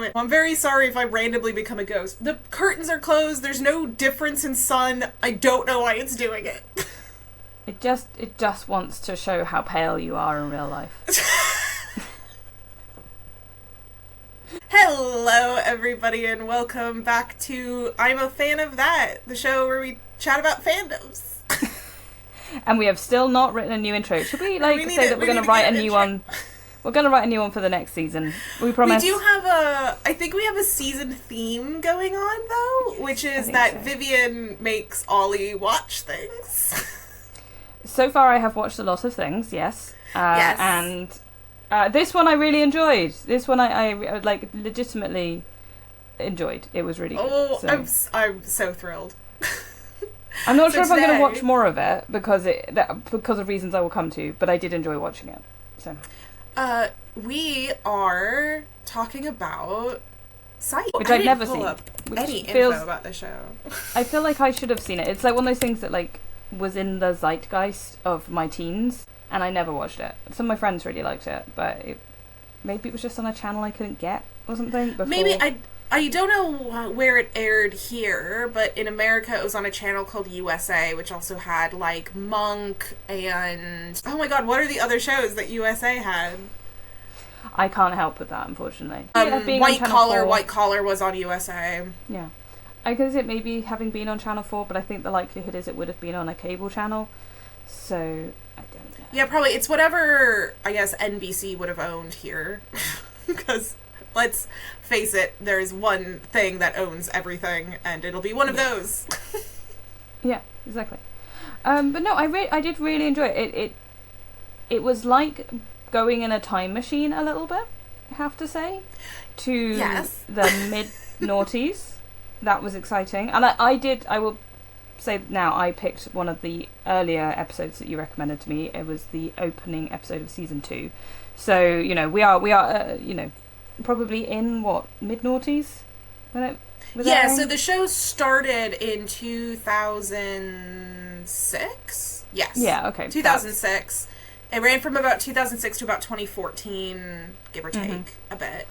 I'm very sorry if I randomly become a ghost. The curtains are closed, there's no difference in sun, I don't know why it's doing it. It just wants to show how pale you are in real life. Hello everybody and welcome back to I'm a Fan of That, the show where we chat about fandoms. And we have still not written a new intro. Should we say that we're going to write a new one? We're going to write a new one for the next season. We promise. We do have I think we have a season theme going on though, which is that so. Vivian makes Olly watch things. So far I have watched a lot of things, yes. Yes. And this one I really enjoyed. This one I like legitimately enjoyed. It was really good. Oh, so. I'm so thrilled. I'm not sure if I'm going to watch more of it because of reasons I will come to, but I did enjoy watching it. So, we are talking about Psych, which I've never seen. Any info about the show? I feel like I should have seen it. It's like one of those things that like was in the zeitgeist of my teens, and I never watched it. Some of my friends really liked it, but maybe it was just on a channel I couldn't get or something before. Maybe I don't know where it aired here, but in America it was on a channel called USA, which also had, like, Monk and... Oh my god, what are the other shows that USA had? I can't help with that, unfortunately. White Collar was on USA. Yeah. I guess it maybe having been on Channel 4, but I think the likelihood is it would have been on a cable channel, so I don't know. Yeah, probably. It's whatever, I guess, NBC would have owned here. Because... Let's face it, there's one thing that owns everything, and it'll be one of those. Yeah, exactly. But no, I did really enjoy it. It was like going in a time machine a little bit, I have to say, to the mid-noughties. That was exciting. And I will say now, I picked one of the earlier episodes that you recommended to me. It was the opening episode of season 2. So, you know, we are you know, probably in mid-noughties? So the show started in 2006. Yes. Yeah, okay. 2006. It ran from about 2006 to about 2014, give or take a bit.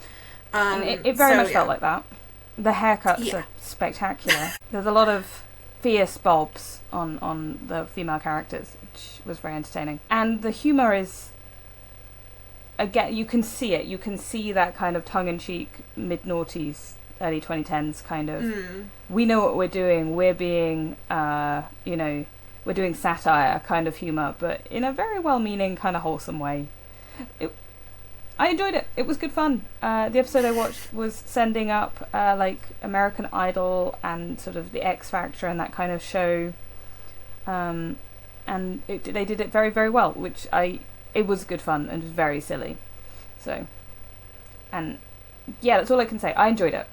And it very much felt like that. The haircuts are spectacular. There's a lot of fierce bobs on the female characters, which was very entertaining. And the humour is... Again, you can see it. You can see that kind of tongue-in-cheek, mid-noughties, early 2010s kind of... We know what we're doing. We're being, we're doing satire kind of humour, but in a very well-meaning, kind of wholesome way. I enjoyed it. It was good fun. The episode I watched was sending up, American Idol and sort of the X Factor and that kind of show. And they did it very, very well, which It was good fun and was very silly. So, and yeah, that's all I can say. I enjoyed it.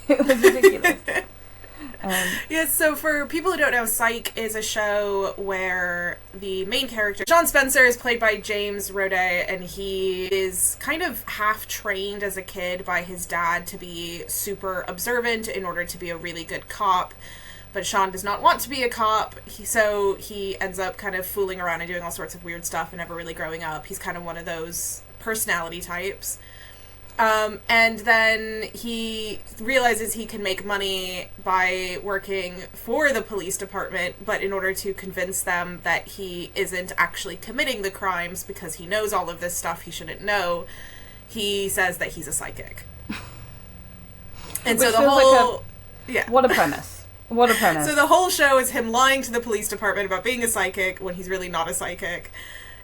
It was ridiculous. So for people who don't know, Psych is a show where the main character, John Spencer, is played by James Roday, and he is kind of half-trained as a kid by his dad to be super observant in order to be a really good cop. But Sean does not want to be a cop, so he ends up kind of fooling around and doing all sorts of weird stuff and never really growing up. He's kind of one of those personality types. And then he realizes he can make money by working for the police department, but in order to convince them that he isn't actually committing the crimes because he knows all of this stuff he shouldn't know, he says that he's a psychic. And Which so the whole... What a premise. What a premise. So the whole show is him lying to the police department about being a psychic when he's really not a psychic.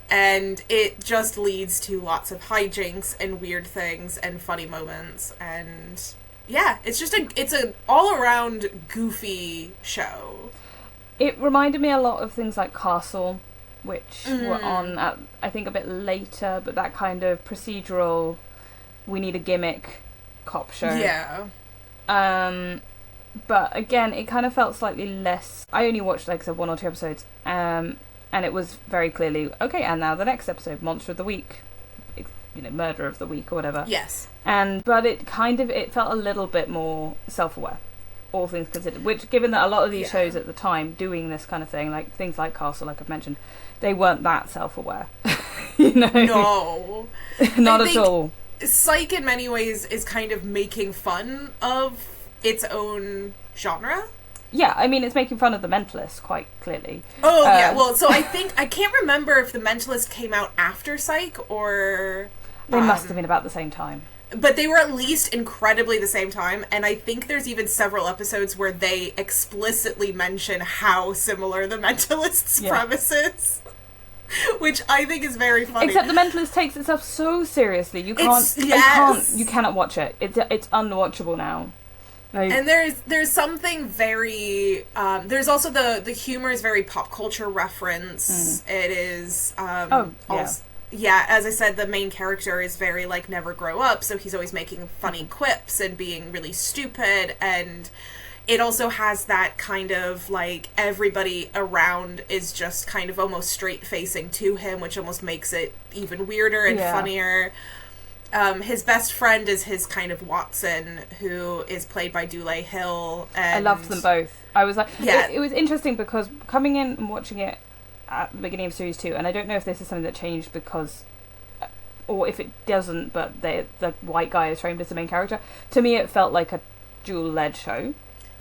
And it just leads to lots of hijinks and weird things and funny moments. And yeah, it's an all-around goofy show. It reminded me a lot of things like Castle, which were on, I think, a bit later, but that kind of procedural, we need a gimmick cop show. Yeah. But again, it kind of felt slightly less... I only watched, like I said, 1 or 2 episodes. And it was very clearly, okay, and now the next episode, Monster of the Week. Murder of the Week or whatever. Yes. But it felt a little bit more self-aware, all things considered. Which, given that a lot of these shows at the time doing this kind of thing, like things like Castle, like I've mentioned, they weren't that self-aware. No. Not at all. Psych in many ways is kind of making fun of its own genre. Yeah, I mean, it's making fun of The Mentalist, quite clearly. Oh, yeah, well, so I can't remember if The Mentalist came out after Psych, or... They must have been about the same time. But they were at least incredibly the same time, and I think there's even several episodes where they explicitly mention how similar The Mentalist's premise is. Which I think is very funny. Except The Mentalist takes itself so seriously, you cannot watch it. It's unwatchable now. Like, and there's something very there's also the humor is very pop culture reference. It is as I said, the main character is very like never grow up, so he's always making funny quips and being really stupid, and it also has that kind of like everybody around is just kind of almost straight facing to him, which almost makes it even weirder and funnier. His best friend is his kind of Watson, who is played by Dule Hill. And I loved them both. I was like, it was interesting because coming in and watching it at the beginning of series 2, and I don't know if this is something that changed because, or if it doesn't, but the white guy is framed as the main character. To me, it felt like a dual-led show.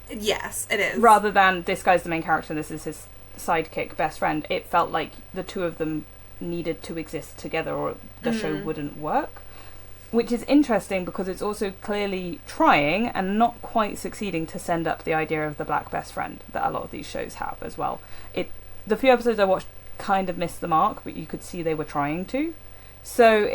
Yes, it is. Rather than this guy's the main character and this is his sidekick best friend, it felt like the two of them needed to exist together or the show wouldn't work. Which is interesting because it's also clearly trying and not quite succeeding to send up the idea of the black best friend that a lot of these shows have as well. The few episodes I watched kind of missed the mark, but you could see they were trying to. So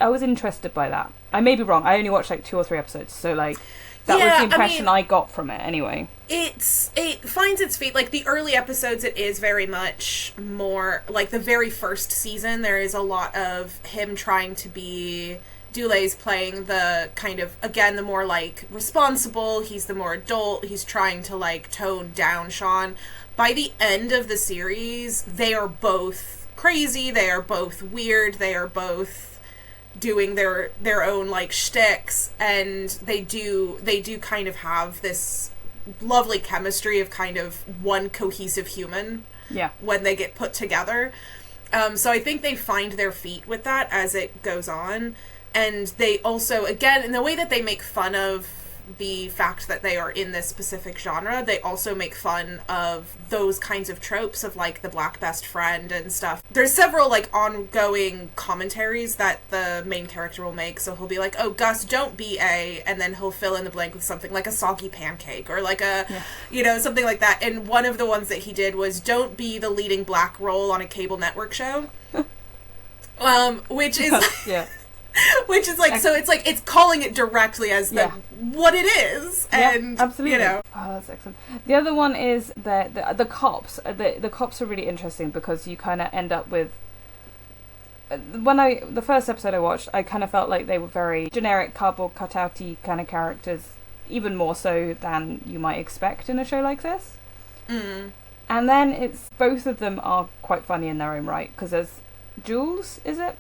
I was interested by that. I may be wrong. I only watched like 2 or 3 episodes, so like that was the impression I got from it anyway. It finds its feet. Like the early episodes, it is very much more like the very first season. There is a lot of him trying to be... Dule's playing the kind of, again, the more, like, responsible, he's the more adult, he's trying to, like, tone down Sean. By the end of the series, they are both crazy, they are both weird, they are both doing their own, like, shticks, and they do kind of have this lovely chemistry of kind of one cohesive human when they get put together. So I think they find their feet with that as it goes on. And they also, again, in the way that they make fun of the fact that they are in this specific genre, they also make fun of those kinds of tropes of, like, the black best friend and stuff. There's several, like, ongoing commentaries that the main character will make. So he'll be like, oh, Gus, don't be a, and then he'll fill in the blank with something like a soggy pancake or like a, something like that. And one of the ones that he did was, don't be the leading black role on a cable network show. Which is... Which is like, so it's like, it's calling it directly as what it is. And, absolutely. Oh, that's excellent. The other one is the cops. The cops are really interesting because you kind of end up with, the first episode I watched, I kind of felt like they were very generic cardboard cutouty kind of characters, even more so than you might expect in a show like this. And then both of them are quite funny in their own right, because there's Jules, is it?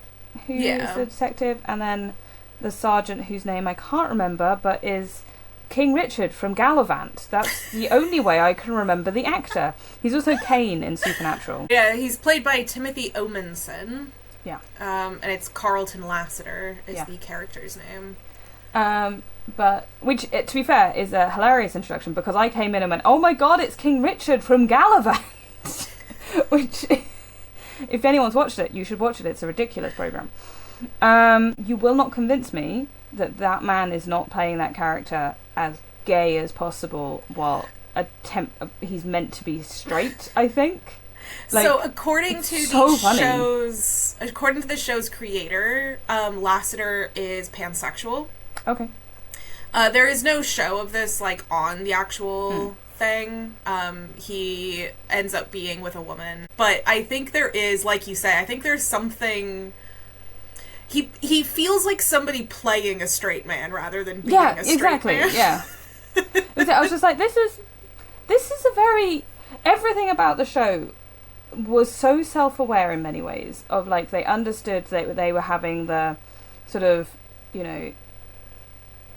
Who is the detective, and then the sergeant whose name I can't remember, but is King Richard from Gallivant. That's the only way I can remember the actor. He's also Kane in Supernatural. Yeah, he's played by Timothy Omenson. Yeah. And it's Carlton Lassiter is the character's name. But, which, to be fair, is a hilarious introduction, because I came in and went, oh my god, it's King Richard from Gallivant! Which... If anyone's watched it, you should watch it. It's a ridiculous program. You will not convince me that man is not playing that character as gay as possible while he's meant to be straight, I think. Like, so according to the show's creator, Lassiter is pansexual. Okay. There is no show of this, like, on the actual thing. He ends up being with a woman. But I think there is, like you say, I think there's something... He feels like somebody playing a straight man rather than being a straight man. Yeah, I was just like, this is a very... Everything about the show was so self-aware in many ways, of, like, they understood that they were having the sort of,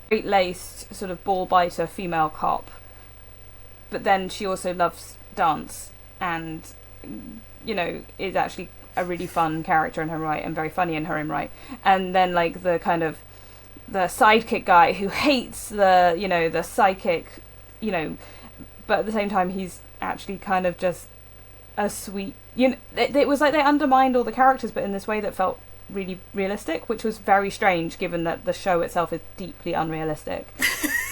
straight-laced, sort of ball-biter female cop, but then she also loves dance and, is actually a really fun character in her own right and very funny in her own right. And then, like, the kind of sidekick guy who hates the psychic, but at the same time he's actually kind of just a sweet, it was like they undermined all the characters, but in this way that felt really realistic, which was very strange given that the show itself is deeply unrealistic.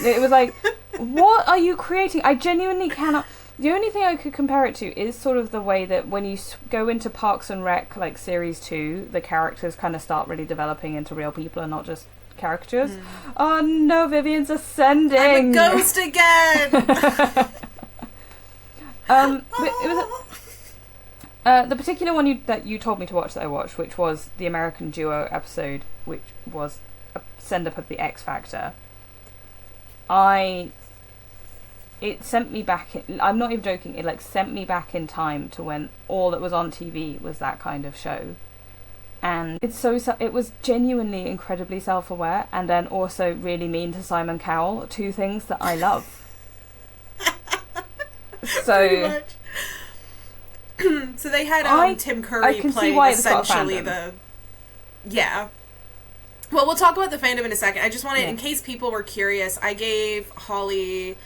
It was like, what are you creating? I genuinely cannot. The only thing I could compare it to is sort of the way that when you go into Parks and Rec, like series 2, the characters kind of start really developing into real people and not just caricatures. Oh no, Vivian's ascending! I'm a ghost again! But it was the particular one that you told me to watch that I watched, which was the American Duo episode, which was a send-up of the X Factor. It sent me back. I'm not even joking. It sent me back in time to when all that was on TV was that kind of show, and it was genuinely incredibly self-aware, and then also really mean to Simon Cowell. Two things that I love. So, so they had Tim Curry playing essentially yeah. Well, we'll talk about the fandom in a second. I just wanted, in case people were curious, I gave Holly,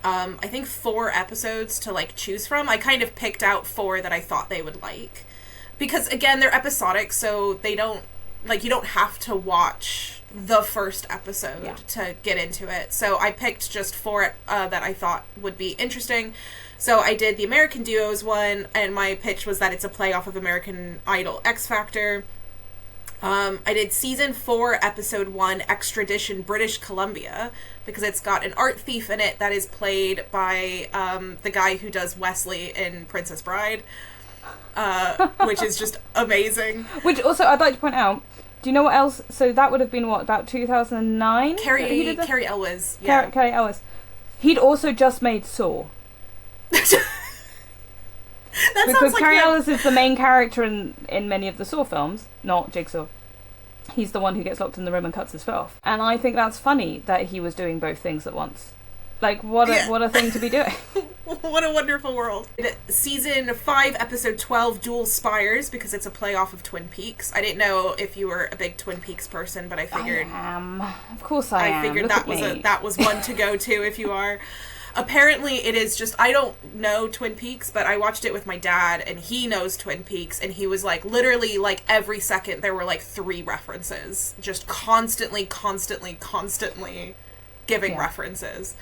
I think 4 episodes to choose from. I kind of picked out 4 that I thought they would like. Because, again, they're episodic, so they don't, you don't have to watch the first episode to get into it. So I picked just 4 that I thought would be interesting. So I did the American Duos one, and my pitch was that it's a play off of American Idol X Factor. I did season 4, episode 1, Extradition, British Columbia, because it's got an art thief in it that is played by the guy who does Wesley in Princess Bride, which is just amazing. Which also, I'd like to point out, do you know what else? So that would have been, about 2009? Cary Elwes. Yeah. Cary Elwes. He'd also just made Saw. Because Cary Elwes is the main character in many of the Saw films, not Jigsaw. He's the one who gets locked in the room and cuts his foot off. And I think that's funny that he was doing both things at once. What a thing to be doing. What a wonderful world. Season 5, episode 12, Dual Spires, because it's a play off of Twin Peaks. I didn't know if you were a big Twin Peaks person, but I figured... I am. Of course I am. I figured that was one to go to if you are... Apparently it is just, I don't know Twin Peaks, but I watched it with my dad, and he knows Twin Peaks, and he was literally, every second there were 3 references. Just constantly giving references.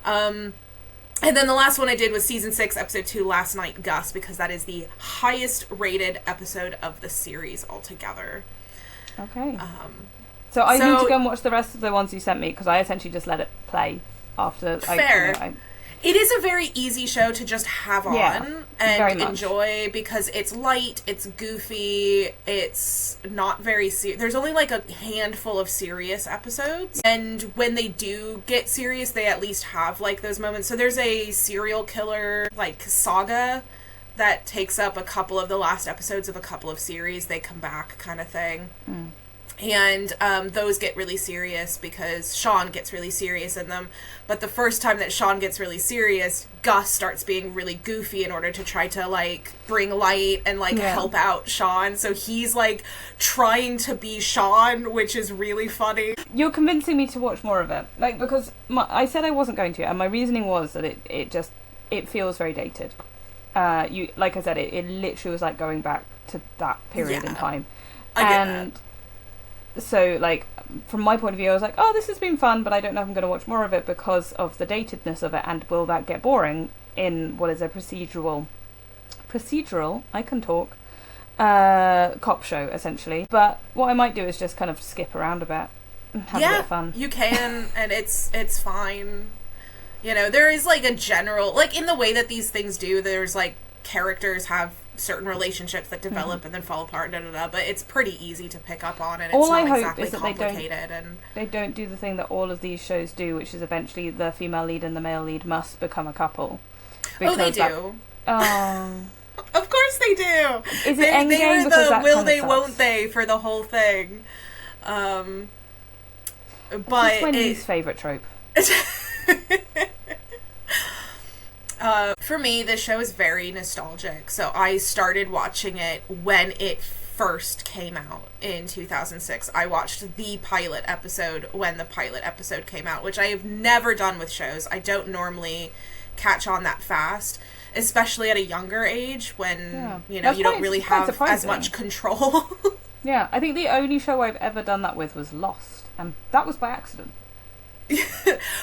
And then the last one I did was season 6, episode 2, Last Night Gus, because that is the highest rated episode of the series altogether. Okay. So I need to go and watch the rest of the ones you sent me, because I essentially just let it play. After Fair. It is a very easy show to just have on and enjoy, because it's light, it's goofy, it's not very there's only a handful of serious episodes, and when they do get serious, they at least have those moments. So there's a serial killer saga that takes up a couple of the last episodes of a couple of series. They come back kind of thing. And those get really serious because Sean gets really serious in them. But the first time that Sean gets really serious, Gus starts being really goofy in order to try to, bring light and, help out Sean. So he's, trying to be Sean, which is really funny. You're convincing me to watch more of it. Because I said I wasn't going to, and my reasoning was that it feels very dated. Like I said, it literally was going back to that period in time. I get that. So, from my point of view, I was like, oh, this has been fun, but I don't know if I'm going to watch more of it because of the datedness of it, and will that get boring in what is a procedural, I can talk, cop show, essentially. But what I might do is just kind of skip around a bit and have a bit of fun. You can, and it's fine. There is, a general, in the way that these things do, there's, characters have certain relationships that develop and then fall apart, but it's pretty easy to pick up on, and it's not exactly complicated. They don't do the thing that all of these shows do, which is eventually the female lead and the male lead must become a couple. They do. Of course they do. Is it Endgame? They were the will they, sucks. Won't they for the whole thing. But it's my least favourite trope. For me, this show is very nostalgic. So I started watching it when it first came out in 2006. I watched the pilot episode when the pilot episode came out, which I have never done with shows. I don't normally catch on that fast, especially at a younger age when, you don't really have as much control. Yeah, I think the only show I've ever done that with was Lost, and that was by accident.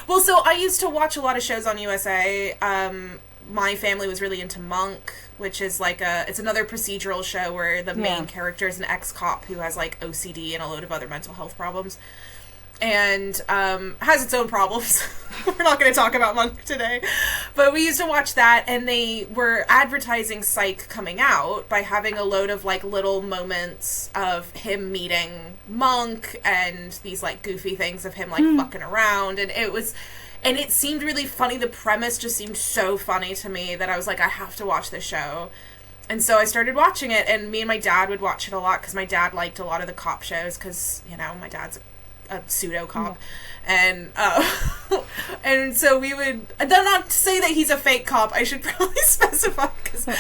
Well, so I used to watch a lot of shows on USA. My family was really into Monk, which is it's another procedural show where the main character is an ex-cop who has OCD and a load of other mental health problems, and has its own problems. We're not going to talk about Monk today, but we used to watch that, and they were advertising Psych coming out by having a load of little moments of him meeting Monk and these goofy things of him fucking around, and it seemed really funny. The premise just seemed so funny to me that I was I have to watch this show. And so I started watching it, and me and my dad would watch it a lot because my dad liked a lot of the cop shows because, my dad's a pseudo-cop. And and so we would... Not to say that he's a fake cop. I should probably specify because I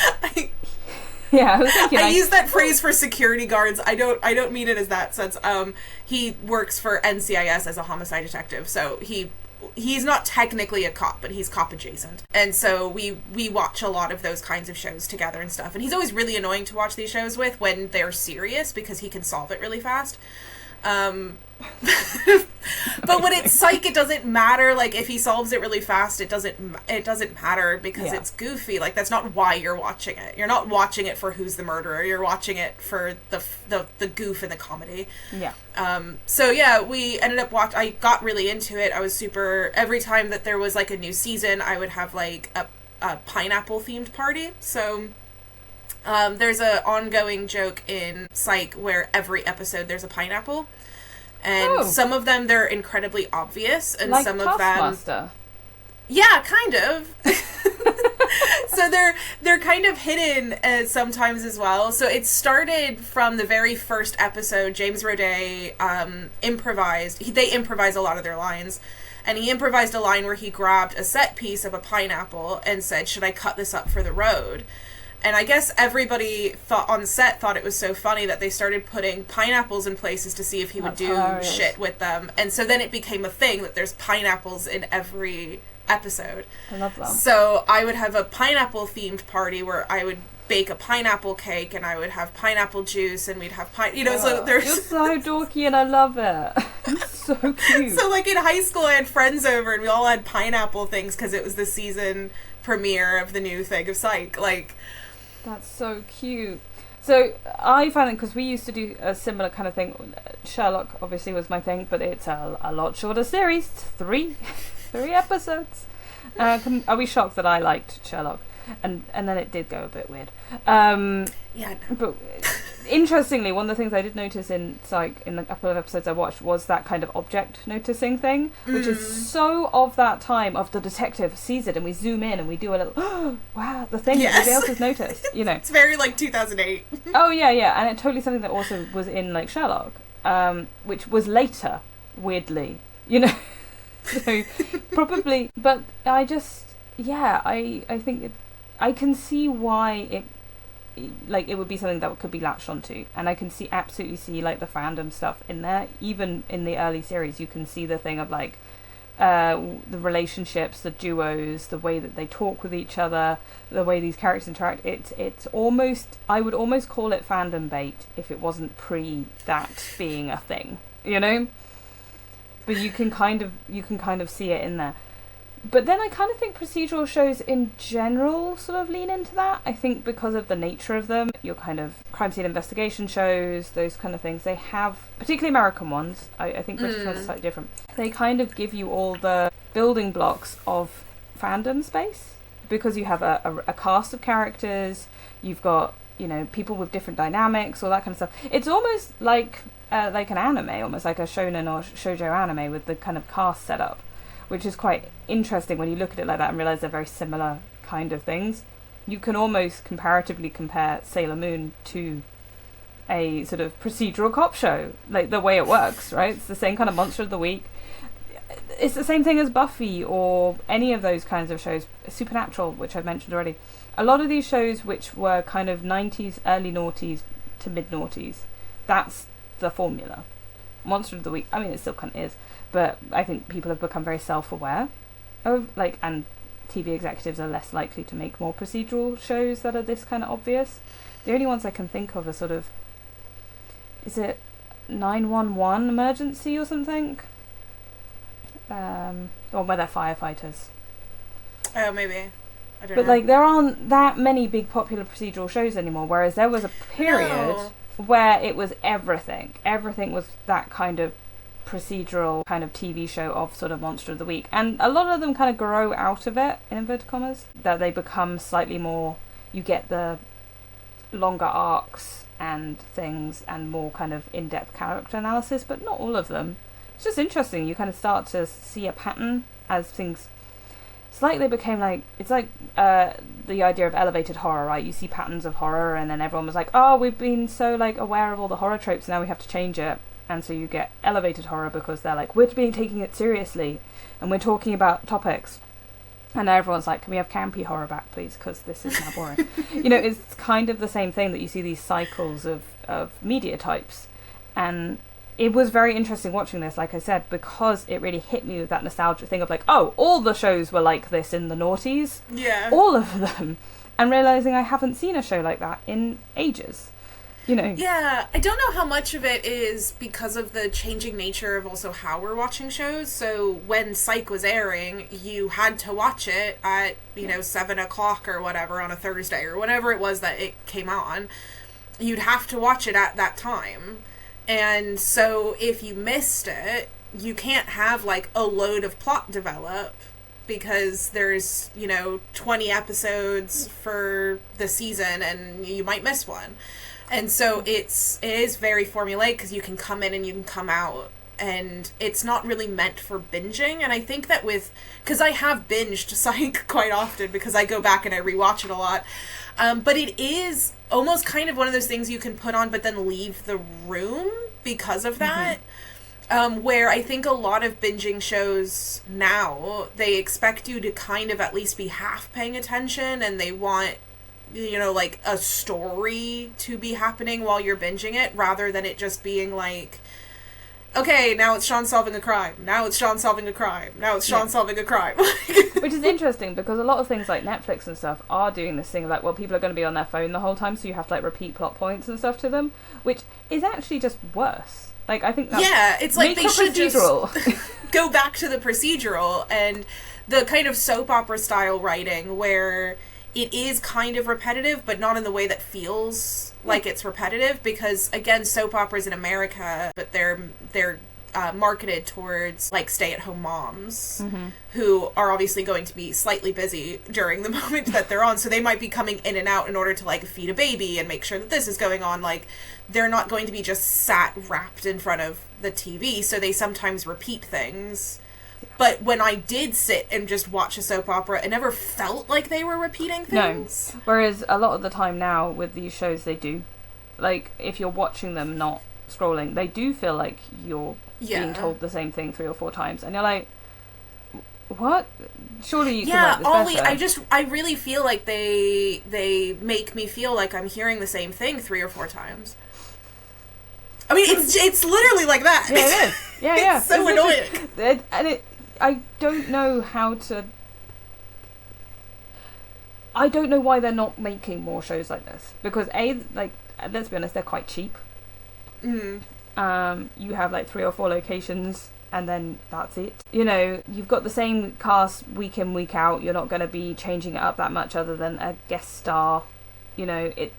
was thinking, I use that phrase for security guards. I don't mean it as that sense. He works for NCIS as a homicide detective, so he's not technically a cop, but he's cop adjacent. And so we watch a lot of those kinds of shows together and stuff. And he's always really annoying to watch these shows with when they're serious because he can solve it really fast. But when it's Psych, it doesn't matter. If he solves it really fast, it doesn't matter because it's goofy. That's not why you're watching it. You're not watching it for who's the murderer. You're watching it for the goof and the comedy. Yeah. So we ended up I got really into it. I was every time that there was a new season, I would have a pineapple themed party. So there's a ongoing joke in Psych where every episode there's a pineapple. And some of them, they're incredibly obvious, and some of them... Yeah, kind of. So they're kind of hidden sometimes as well. So it started from the very first episode. James Roday improvised. They improvise a lot of their lines. And he improvised a line where he grabbed a set piece of a pineapple and said, "Should I cut this up for the road?" And I guess everybody on set thought it was so funny that they started putting pineapples in places to see if he would do shit with them. And so then it became a thing that there's pineapples in every episode. I love that. So I would have a pineapple-themed party where I would bake a pineapple cake and I would have pineapple juice and we'd have so there's... You're so dorky and I love it. It's so cute. So in high school I had friends over and we all had pineapple things because it was the season premiere of the new thing of Psych. That's so cute. So I find it because we used to do a similar kind of thing. Sherlock obviously was my thing, but it's a lot shorter series. Three episodes. Are we shocked that I liked Sherlock? And then it did go a bit weird. Yeah. But interestingly, one of the things I did notice in Psych, in the couple of episodes I watched, was that kind of object noticing thing, which is so of that time of the detective sees it and we zoom in and we do a little, oh, wow, the thing that nobody else has noticed, It's very 2008. Oh, yeah, and it's totally something that also was in Sherlock, which was later, weirdly, So, probably, but I just, I think I can see why it would be something that could be latched onto, and I can absolutely see the fandom stuff in there. Even in the early series, you can see the thing of the relationships, the duos, the way that they talk with each other, the way these characters interact. It's almost, I would almost call it fandom bait if it wasn't pre that being a thing, But you can kind of see it in there. But then I kind of think procedural shows in general sort of lean into that. I think because of the nature of them, your kind of crime scene investigation shows, those kind of things, they have, particularly American ones, I think British ones are slightly different, they kind of give you all the building blocks of fandom space, because you have a cast of characters, you've got, people with different dynamics, all that kind of stuff. It's almost like an anime, almost like a shonen or shoujo anime with the kind of cast setup, which is quite interesting when you look at it like that and realise they're very similar kind of things. You can almost comparatively compare Sailor Moon to a sort of procedural cop show, the way it works, right? It's the same kind of monster of the week. It's the same thing as Buffy or any of those kinds of shows. Supernatural, which I've mentioned already. A lot of these shows which were kind of 90s, early noughties to mid-noughties. That's the formula. Monster of the Week, I mean, it still kind of is, but I think people have become very self-aware of, like, and TV executives are less likely to make more procedural shows that are this kind of obvious. The only ones I can think of are sort of, is it 911 Emergency or something? Or where they're firefighters. Oh, maybe. I don't know. But, like, there aren't that many big popular procedural shows anymore, whereas there was a period where it was everything. Everything was that kind of procedural kind of TV show of sort of Monster of the Week. And a lot of them kind of grow out of it, in inverted commas, that they become slightly more, you get the longer arcs and things and more kind of in-depth character analysis, but not all of them. It's just interesting. You kind of start to see a pattern as things... It's like they became like... It's like the idea of elevated horror, right? You see patterns of horror and then everyone was like, oh, we've been so like aware of all the horror tropes, now we have to change it. And so you get elevated horror because they're like, we're taking it seriously and we're talking about topics. And now everyone's like, can we have campy horror back, please? Because this is now boring. You know, it's kind of the same thing that you see these cycles of media types. And it was very interesting watching this, like I said, because it really hit me with that nostalgia thing of like, oh, all the shows were like this in the noughties. Yeah. All of them. And realising I haven't seen a show like that in ages. You know. Yeah, I don't know how much of it is because of the changing nature of also how we're watching shows. So when Psych was airing, you had to watch it at, 7 o'clock or whatever on a Thursday or whatever it was that it came on. You'd have to watch it at that time. And so if you missed it, you can't have like a load of plot develop because there's, 20 episodes for the season and you might miss one. And so it is very formulaic because you can come in and you can come out, and it's not really meant for binging. And I think that because I have binged Psych quite often because I go back and I rewatch it a lot, but it is almost kind of one of those things you can put on but then leave the room because of that. Where I think a lot of binging shows now, they expect you to kind of at least be half paying attention, and they want like a story to be happening while you're binging it, rather than it just being like, okay, now it's Sean solving a crime. Now it's Sean solving a crime. Now it's Sean solving a crime. Which is interesting because a lot of things like Netflix and stuff are doing this thing like, well, people are going to be on their phone the whole time, so you have to like repeat plot points and stuff to them, which is actually just worse. Like, I think that's... it's like they should just go back to the procedural and the kind of soap opera style writing where it is kind of repetitive, but not in the way that feels like it's repetitive, because again, soap operas in America, but they're marketed towards like stay-at-home moms who are obviously going to be slightly busy during the moment that they're on, so they might be coming in and out in order to like feed a baby and make sure that this is going on. Like, they're not going to be just sat wrapped in front of the TV, so they sometimes repeat things. But when I did sit and just watch a soap opera, it never felt like they were repeating things. No. Whereas a lot of the time now with these shows, they do. Like, if you're watching them, not scrolling, they do feel like you're being told the same thing 3 or 4 times. And you're like, what? Surely you can write this better. I really feel like they make me feel like I'm hearing the same thing 3 or 4 times. I mean, it's literally like that. Yeah, it is. Yeah, it's so annoying. I don't know how to... I don't know why they're not making more shows like this. Because, let's be honest, they're quite cheap. You have, 3 or 4 locations, and then that's it. You've got the same cast week in, week out. You're not going to be changing it up that much other than a guest star. They're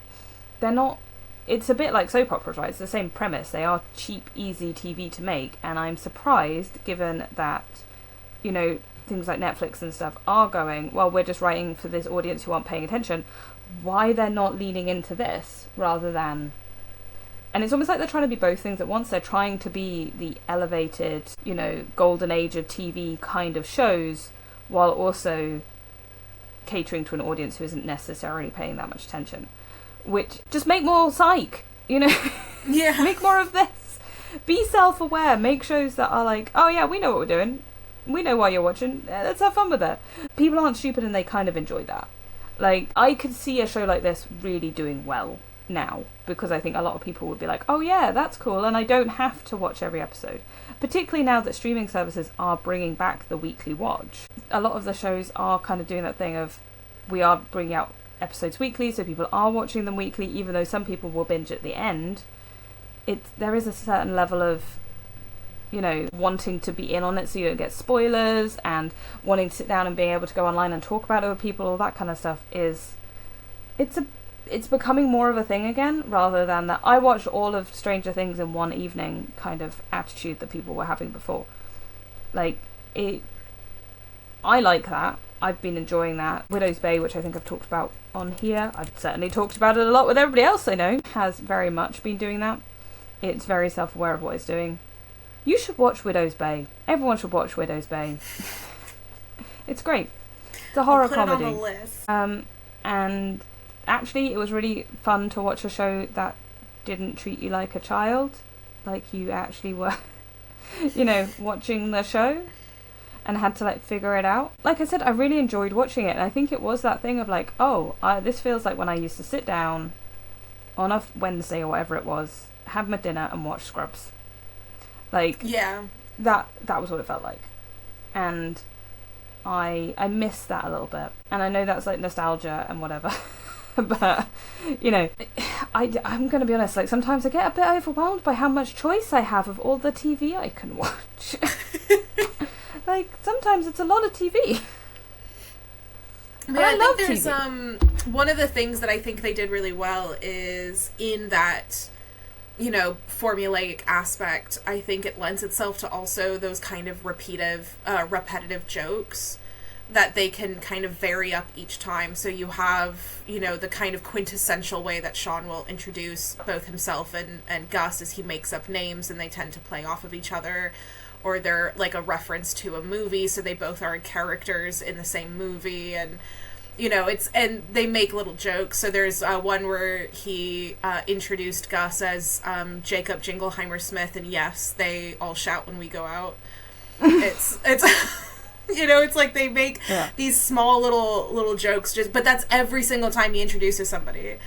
not... It's a bit like soap operas, right? It's the same premise. They are cheap, easy TV to make, and I'm surprised, given that, things like Netflix and stuff are going, well, we're just writing for this audience who aren't paying attention, why they're not leaning into this, rather than... And it's almost like they're trying to be both things at once. They're trying to be the elevated, golden age of TV kind of shows, while also catering to an audience who isn't necessarily paying that much attention. Which, just make more Psych, Yeah. Make more of this. Be self-aware. Make shows that are like, oh yeah, we know what we're doing. We know why you're watching. Let's have fun with it. People aren't stupid and they kind of enjoy that. Like, I could see a show like this really doing well now. because I think a lot of people would be like, oh yeah, that's cool, and I don't have to watch every episode. Particularly now that streaming services are bringing back the weekly watch. A lot of the shows are kind of doing that thing of, we are bringing out episodes weekly, so people are watching them weekly, even though some people will binge at the end. There is a certain level of, you know, wanting to be in on it so you don't get spoilers, and wanting to sit down and being able to go online and talk about it with people, all that kind of stuff it's becoming more of a thing again, rather than that I watched all of Stranger Things in one evening kind of attitude that people were having before. Like, I like that. I've been enjoying that. Widow's Bay, which I think I've talked about on here, I've certainly talked about it a lot with everybody else I know, has very much been doing that. It's very self-aware of what it's doing. You should watch Widow's Bay. Everyone should watch Widow's Bay. It's great. It's a horror comedy. It on the list. And actually, it was really fun to watch a show that didn't treat you like a child, like you actually were, you know, watching the show and had to, like, figure it out. Like I said, I really enjoyed watching it, and I think it was that thing of, like, this feels like when I used to sit down on a Wednesday or whatever it was, have my dinner and watch Scrubs. Like, yeah, that was what it felt like. And I miss that a little bit. And I know that's, like, nostalgia and whatever. But, you know, I'm going to be honest, like, sometimes I get a bit overwhelmed by how much choice I have of all the TV I can watch. Like, sometimes it's a lot of TV. I love there's TV. One of the things that I think they did really well is in that, you know, formulaic aspect. I think it lends itself to also those kind of repetitive jokes that they can kind of vary up each time. So you have, you know, the kind of quintessential way that Sean will introduce both himself and Gus as he makes up names, and they tend to play off of each other, or they're like a reference to a movie, so they both are characters in the same movie, and, you know, and they make little jokes. So there's one where he introduced Gus as Jacob Jingleheimer Smith, and yes, they all shout when we go out. It's you know, it's like they make these small little jokes, but that's every single time he introduces somebody,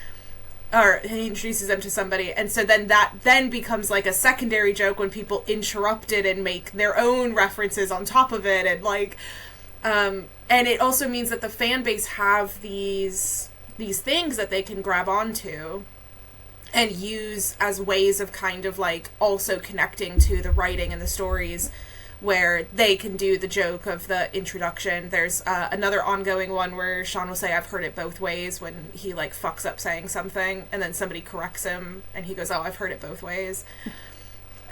or he introduces them to somebody, and so then that becomes like a secondary joke when people interrupt it and make their own references on top of it, and like, and it also means that the fan base have these things that they can grab onto and use as ways of kind of like also connecting to the writing and the stories, where they can do the joke of the introduction. There's another ongoing one where Sean will say, I've heard it both ways, when he, like, fucks up saying something, and then somebody corrects him, and he goes, oh, I've heard it both ways.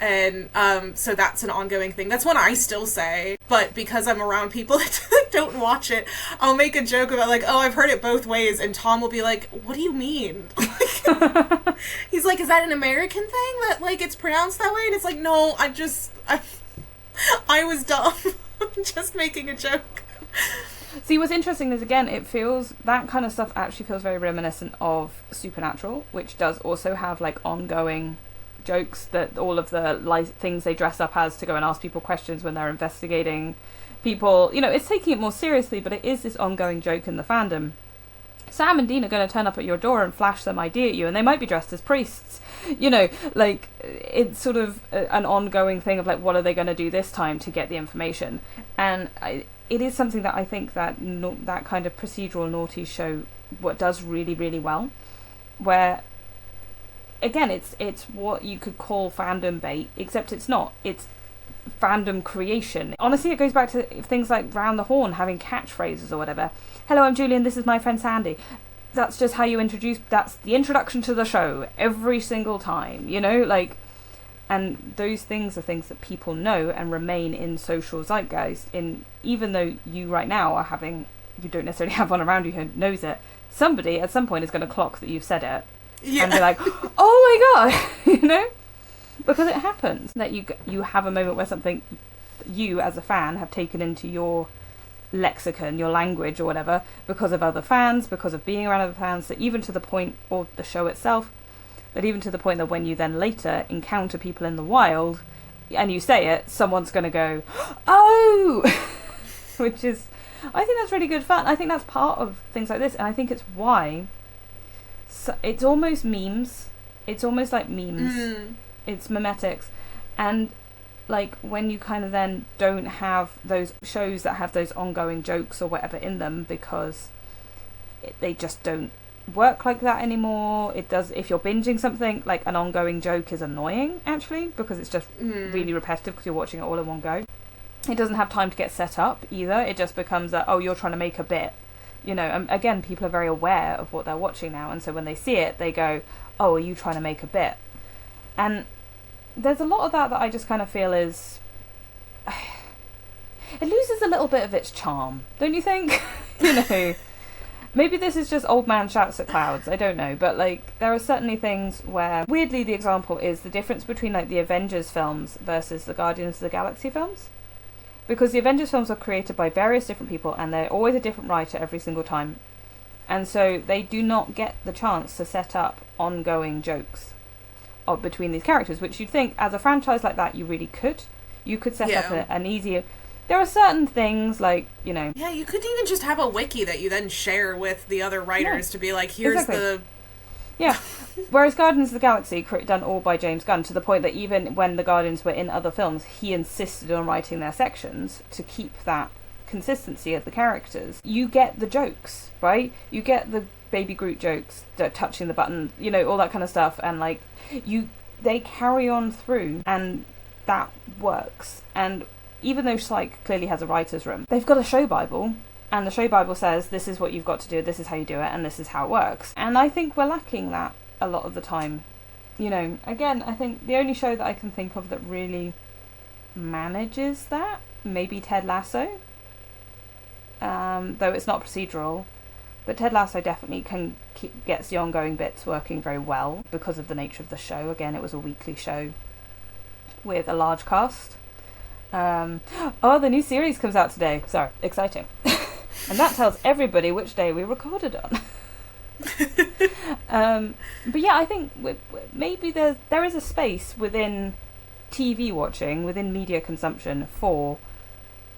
And so that's an ongoing thing. That's one I still say, but because I'm around people that don't watch it, I'll make a joke about, like, oh, I've heard it both ways, and Tom will be like, what do you mean? He's like, is that an American thing, that, like, it's pronounced that way? And it's like, no, I was dumb. I'm just making a joke. See, what's interesting is, again, that kind of stuff actually feels very reminiscent of Supernatural, which does also have, like, ongoing jokes, that all of the things they dress up as to go and ask people questions when they're investigating people. You know, it's taking it more seriously, but it is this ongoing joke in the fandom. Sam and Dean are going to turn up at your door and flash some ID at you, and they might be dressed as priests. You know, like, it's sort of an ongoing thing of, like, what are they going to do this time to get the information? And it is something that I think that that kind of procedural naughty show does really, really well. Where, again, it's what you could call fandom bait, except it's not. It's fandom creation. Honestly, it goes back to things like Round the Horn having catchphrases or whatever. Hello, I'm Julian, this is my friend Sandy. That's just how you that's the introduction to the show every single time, you know, like, and those things are things that people know and remain in social zeitgeist. Even though you right now you don't necessarily have one around you who knows it, somebody at some point is going to clock that you've said it and be like, oh my god, you know, because it happens that you have a moment where something you as a fan have taken into your lexicon, your language or whatever, because of other fans, because of being around other fans, that even to the point, or the show itself, that even to the point that when you then later encounter people in the wild and you say it, someone's going to go, oh, which is, I think that's really good fun. I think that's part of things like this, and I think it's why it's almost memes it's almost like memes. It's memetics. And like when you kind of then don't have those shows that have those ongoing jokes or whatever in them because they just don't work like that anymore. It does, if you're binging something, like an ongoing joke is annoying actually because it's just really repetitive because you're watching it all in one go. It doesn't have time to get set up either. It just becomes that, oh, you're trying to make a bit, you know. Again, people are very aware of what they're watching now, and so when they see it they go, oh, are you trying to make a bit? And there's a lot of that I just kind of feel is it loses a little bit of its charm, don't you think? You know, maybe this is just old man shouts at clouds, I don't know, but like there are certainly things where, weirdly, the example is the difference between like the Avengers films versus the Guardians of the Galaxy films, because the Avengers films are created by various different people and they're always a different writer every single time, and so they do not get the chance to set up ongoing jokes between these characters, which you'd think as a franchise like that you really could. You could set up an easier... There are certain things like, you know... Yeah, you could even just have a wiki that you then share with the other writers to be like, here's the... Yeah. Whereas Guardians of the Galaxy, done all by James Gunn, to the point that even when the Guardians were in other films, he insisted on writing their sections to keep that consistency of the characters. You get the jokes, right? You get the Baby Groot jokes, touching the button, you know, all that kind of stuff, and like, they carry on through, and that works. And even though Psych clearly has a writer's room, they've got a show bible, and the show bible says this is what you've got to do, this is how you do it, and this is how it works. And I think we're lacking that a lot of the time. You know, again, I think the only show that I can think of that really manages that, maybe Ted Lasso, though it's not procedural, but Ted Lasso definitely gets the ongoing bits working very well because of the nature of the show. Again, it was a weekly show with a large cast. The new series comes out today. Sorry, exciting. And that tells everybody which day we recorded on. But yeah, I think maybe there is a space within TV watching, within media consumption, for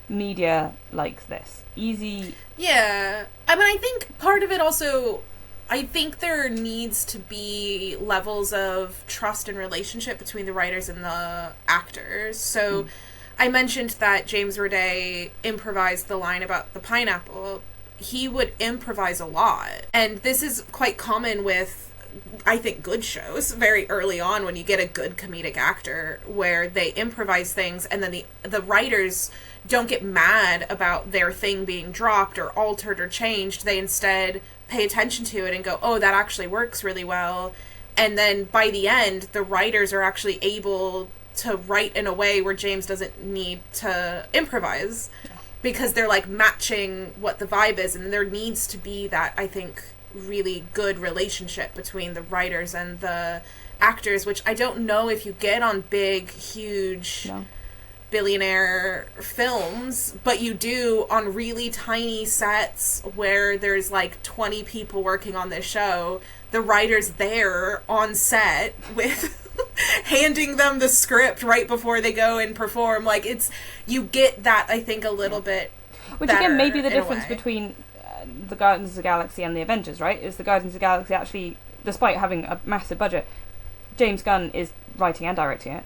media like this. Easy. Yeah. I mean, I think part of it also, I think there needs to be levels of trust and relationship between the writers and the actors. So I mentioned that James Roday improvised the line about the pineapple. He would improvise a lot. And this is quite common with, I think, good shows very early on when you get a good comedic actor where they improvise things and then the writers don't get mad about their thing being dropped or altered or changed. They instead pay attention to it and go, oh, that actually works really well. And then by the end, the writers are actually able to write in a way where James doesn't need to improvise because they're like matching what the vibe is. And there needs to be that, I think, really good relationship between the writers and the actors, which I don't know if you get on big, huge... No. Billionaire films, but you do on really tiny sets where there's like 20 people working on this show. The writer's there on set with handing them the script right before they go and perform. Like, it's, you get that, I think, a little bit which again may be the difference between the Guardians of the Galaxy and the Avengers, right? Is the Guardians of the Galaxy actually, despite having a massive budget, James Gunn is writing and directing it.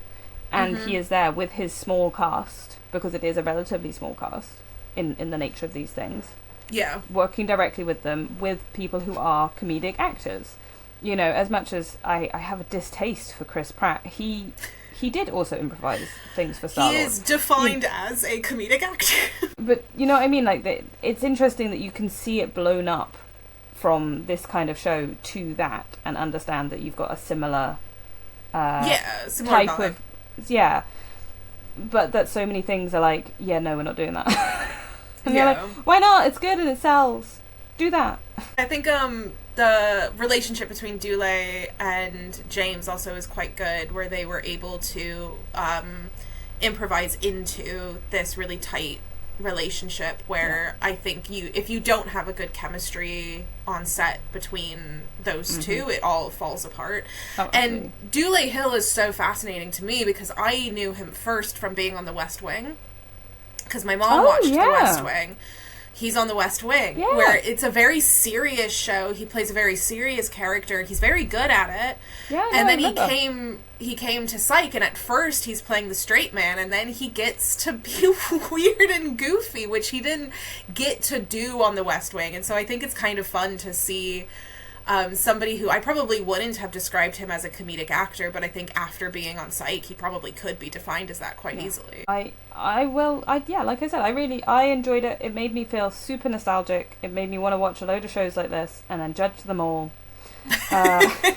And he is there with his small cast, because it is a relatively small cast in the nature of these things. Yeah. Working directly with them, with people who are comedic actors. You know, as much as I have a distaste for Chris Pratt, he did also improvise things for Star-Lord. He is defined as a comedic actor. But, you know what I mean? Like, it's interesting that you can see it blown up from this kind of show to that, and understand that you've got a similar similar type vibe. of... Yeah, but that so many things are like, yeah, no, we're not doing that. And you're like, why not? It's good and it sells. Do that. I think the relationship between Dule and James also is quite good, where they were able to improvise into this really tight relationship where I think if you don't have a good chemistry on set between those two, it all falls apart. And Dule Hill is so fascinating to me because I knew him first from being on The West Wing, because my mom watched The West Wing. he's on The West Wing, where it's a very serious show. He plays a very serious character. He's very good at it. Yeah, and then he came to Psych, and at first he's playing the straight man, and then he gets to be weird and goofy, which he didn't get to do on The West Wing. And so I think it's kind of fun to see somebody who I probably wouldn't have described him as a comedic actor, but I think after being on Psych, he probably could be defined as that quite easily. Like I said, I enjoyed it. It made me feel super nostalgic. It made me want to watch a load of shows like this and then judge them all. I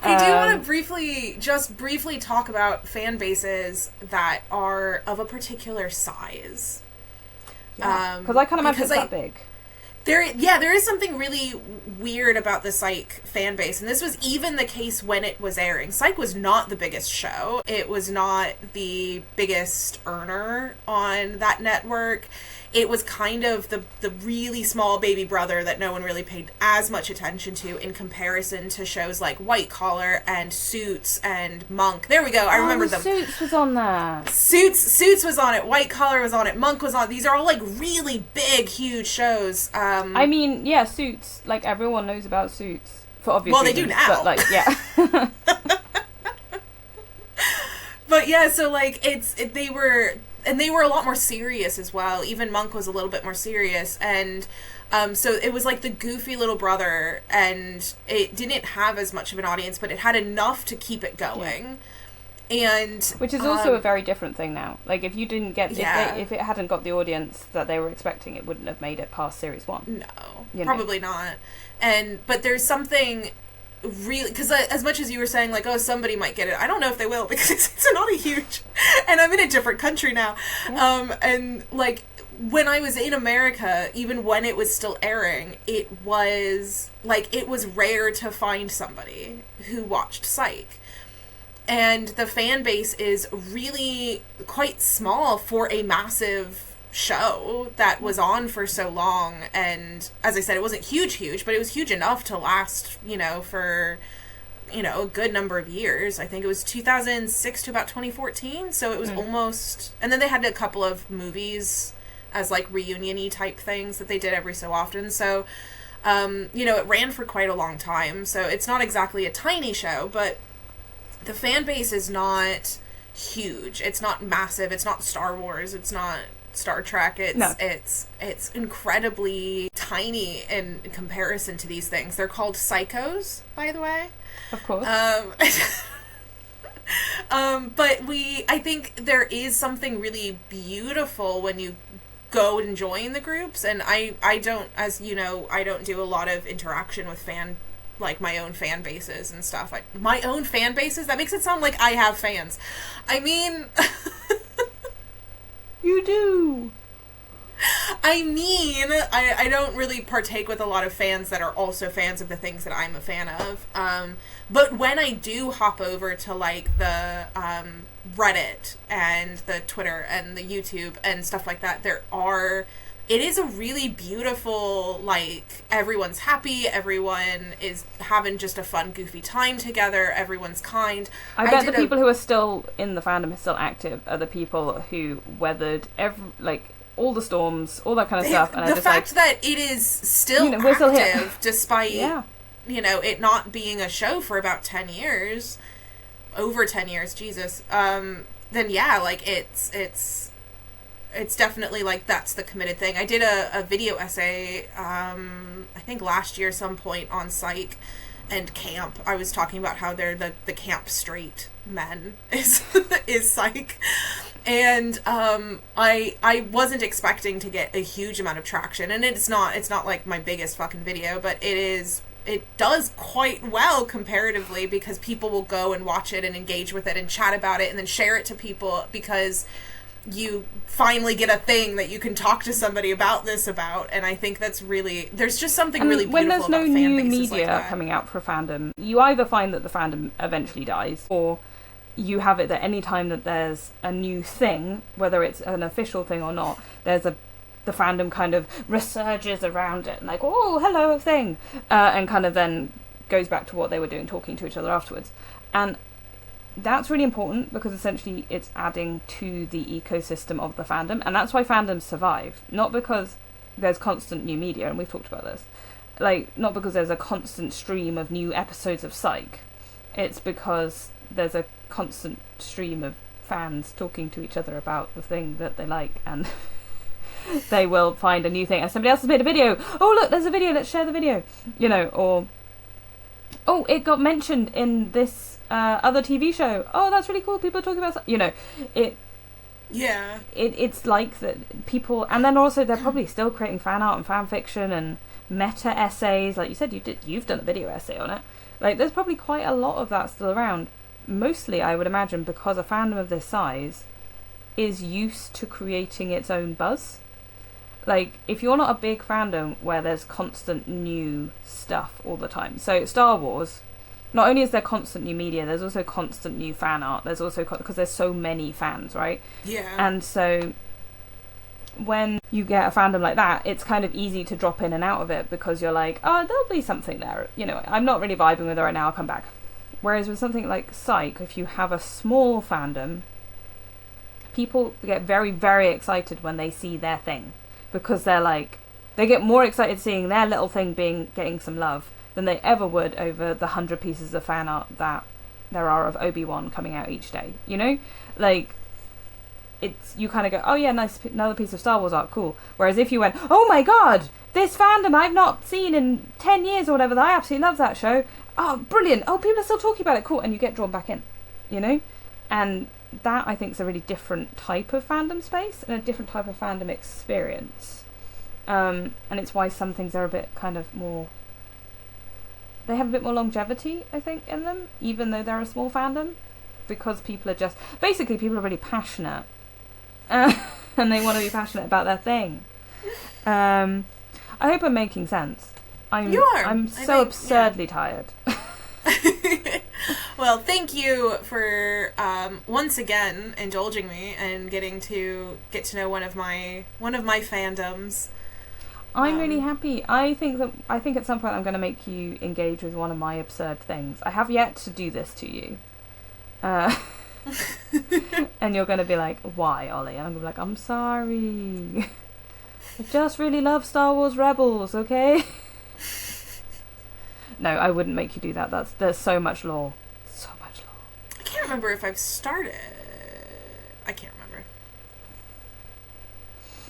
do want to briefly talk about fan bases that are of a particular size. Because I can't imagine it's that big. There is something really weird about the Psych fan base, and this was even the case when it was airing. Psych was not the biggest show. It was not the biggest earner on that network. It was kind of the really small baby brother that no one really paid as much attention to in comparison to shows like White Collar and Suits and Monk. There we go. I remember them. Suits was on there. Suits was on it. White Collar was on it. Monk was on. These are all like really big, huge shows. I mean, yeah, Suits. Like everyone knows about Suits for obvious reasons. Well, they do now. But like, yeah. But yeah, so like they were a lot more serious as well. Even Monk was a little bit more serious, and so it was like the goofy little brother, and it didn't have as much of an audience, but it had enough to keep it going. Yeah. And which is also a very different thing now. Like if you didn't get if it hadn't got the audience that they were expecting, it wouldn't have made it past series 1. No, probably not. But there's something really, because as much as you were saying like, oh, somebody might get it, I don't know if they will, because it's not a huge, and I'm in a different country now. And like when I was in America, even when it was still airing, it was rare to find somebody who watched Psych. And the fan base is really quite small for a massive show that was on for so long. And as I said, it wasn't huge, but it was huge enough to last, for, a good number of years. I think it was 2006 to about 2014. So it was almost, and then they had a couple of movies as like reunion-y type things that they did every so often. So, it ran for quite a long time. So it's not exactly a tiny show, but the fan base is not huge. It's not massive. It's not Star Wars. It's not Star Trek. It's incredibly tiny in comparison to these things. They're called psychos, by the way. Of course. But I think there is something really beautiful when you go and join the groups, and I don't, as you know, I don't do a lot of interaction with my own fan bases and stuff. My own fan bases? That makes it sound like I have fans. I mean... You do! I mean, I don't really partake with a lot of fans that are also fans of the things that I'm a fan of. But when I do hop over to, like, the Reddit and the Twitter and the YouTube and stuff like that, it is a really beautiful, like, everyone's happy, everyone is having just a fun, goofy time together, everyone's kind. I bet the people who are still in the fandom, are still active, are the people who weathered all the storms, all that kind of stuff. And the fact that it is still active, still here. Despite, it not being a show for about 10 years, over 10 years, Jesus, then it's definitely, like, that's the committed thing. I did a video essay, I think last year some point on Psych and camp. I was talking about how they're the camp straight men is Psych. And I wasn't expecting to get a huge amount of traction. And it's not like my biggest fucking video, but it does quite well comparatively, because people will go and watch it and engage with it and chat about it and then share it to people, because you finally get a thing that you can talk to somebody about. And I think that's really, there's just something really beautiful about fan bases. When there's no new media coming out for fandom, you either find that the fandom eventually dies, or you have it that any time that there's a new thing, whether it's an official thing or not, the fandom kind of resurges around it, and like, oh, hello, a thing, and kind of then goes back to what they were doing, talking to each other afterwards. And that's really important because essentially it's adding to the ecosystem of the fandom, and that's why fandoms survive. Not because there's constant new media, and we've talked about this. Like, not because there's a constant stream of new episodes of Psych. It's because there's a constant stream of fans talking to each other about the thing that they like, and they will find a new thing. And somebody else has made a video. Oh, look, there's a video. Let's share the video. You know, or oh, it got mentioned in this other TV show. Oh, that's really cool. People are talking about, you know, it. Yeah. It's like that people, and then also they're probably still creating fan art and fan fiction and meta essays. Like you said, you've done a video essay on it. Like, there's probably quite a lot of that still around. Mostly, I would imagine, because a fandom of this size is used to creating its own buzz. Like, if you're not a big fandom where there's constant new stuff all the time. So, Star Wars, not only is there constant new media, there's also constant new fan art. There's also, because there's so many fans, right? Yeah. And so, when you get a fandom like that, it's kind of easy to drop in and out of it because you're like, oh, there'll be something there. You know, I'm not really vibing with it right now, I'll come back. Whereas with something like Psych, if you have a small fandom, people get very, very excited when they see their thing. Because they're like, they get more excited seeing their little thing getting some love than they ever would over the 100 pieces of fan art that there are of Obi-Wan coming out each day. You know? Like, it's, you kind of go, oh yeah, nice, another piece of Star Wars art, cool. Whereas if you went, oh my god, this fandom I've not seen in 10 years or whatever, I absolutely love that show. Oh, brilliant. Oh, people are still talking about it, cool. And you get drawn back in, you know? And that, I think, is a really different type of fandom space and a different type of fandom experience. And it's why some things are a bit kind of more... They have a bit more longevity, I think, in them, even though they're a small fandom. Because people are just... Basically, people are really passionate. And they want to be passionate about their thing. I hope I'm making sense. You are. I'm so absurdly tired. Well, thank you for once again indulging me and getting to get to know one of my fandoms. I'm really happy. I think at some point I'm going to make you engage with one of my absurd things. I have yet to do this to you. And you're going to be like, why, Ollie? And I'm going to be like, I'm sorry. I just really love Star Wars Rebels, okay? No, I wouldn't make you do that. There's so much lore. So much lore. I can't remember if I've started. I can't remember.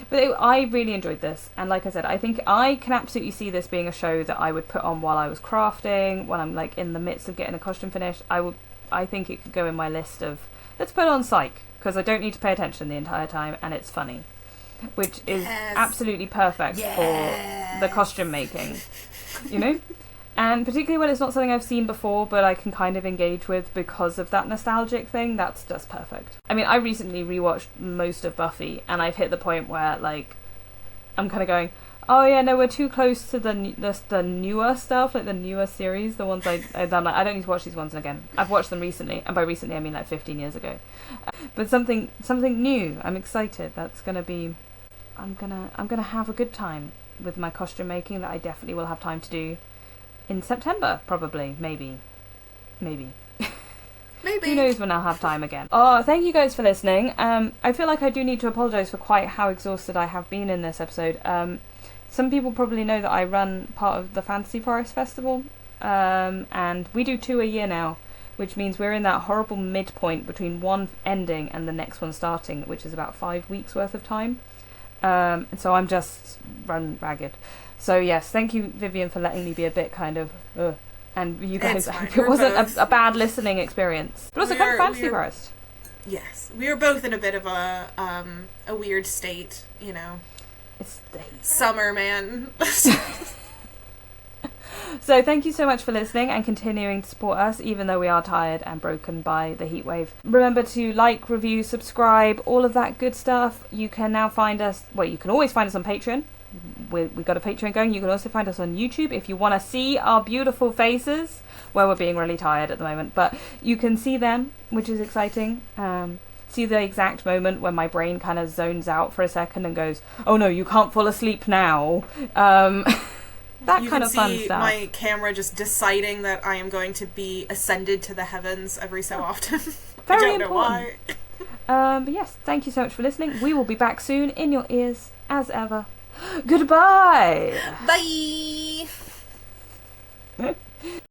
But I really enjoyed this. And like I said, I think I can absolutely see this being a show that I would put on while I was crafting, when I'm like in the midst of getting a costume finished. I think it could go in my list of, let's put on Psych, because I don't need to pay attention the entire time and it's funny. Which is absolutely perfect for the costume making, you know? And particularly when it's not something I've seen before, but I can kind of engage with because of that nostalgic thing, that's just perfect. I mean, I recently rewatched most of Buffy, and I've hit the point where, like, I'm kind of going, oh yeah, no, we're too close to the newer stuff, like the newer series, the ones I've done. Like, I don't need to watch these ones again. I've watched them recently, and by recently I mean like 15 years ago. But something new. I'm excited. That's gonna be. I'm gonna have a good time with my costume making that I definitely will have time to do in September, probably, maybe. Maybe. Who knows when I'll have time again. Oh, thank you guys for listening. I feel like I do need to apologise for quite how exhausted I have been in this episode. Some people probably know that I run part of the Fantasy Forest Festival, and we do 2 a year now, which means we're in that horrible midpoint between one ending and the next one starting, which is about 5 weeks worth of time. And so I'm just run ragged. So yes, thank you, Vivian, for letting me be a bit kind of and you guys, I hope it wasn't a bad listening experience. But also kind of Fantasy Forest. Yes, we were both in a bit of a weird state, you know. It's summer, man. So thank you so much for listening and continuing to support us, even though we are tired and broken by the heat wave. Remember to like, review, subscribe, all of that good stuff. You can now find us, well, you can always find us on Patreon. We've got a Patreon going. You can also find us on YouTube if you want to see our beautiful faces. Well, we're being really tired at the moment, but you can see them, which is exciting. See the exact moment when my brain kind of zones out for a second and goes, oh no, you can't fall asleep now. That kind of fun stuff. You can see my camera just deciding that I am going to be ascended to the heavens every so often. Very I don't important. know why. But yes, thank you so much for listening. We will be back soon in your ears, as ever. Goodbye! Bye!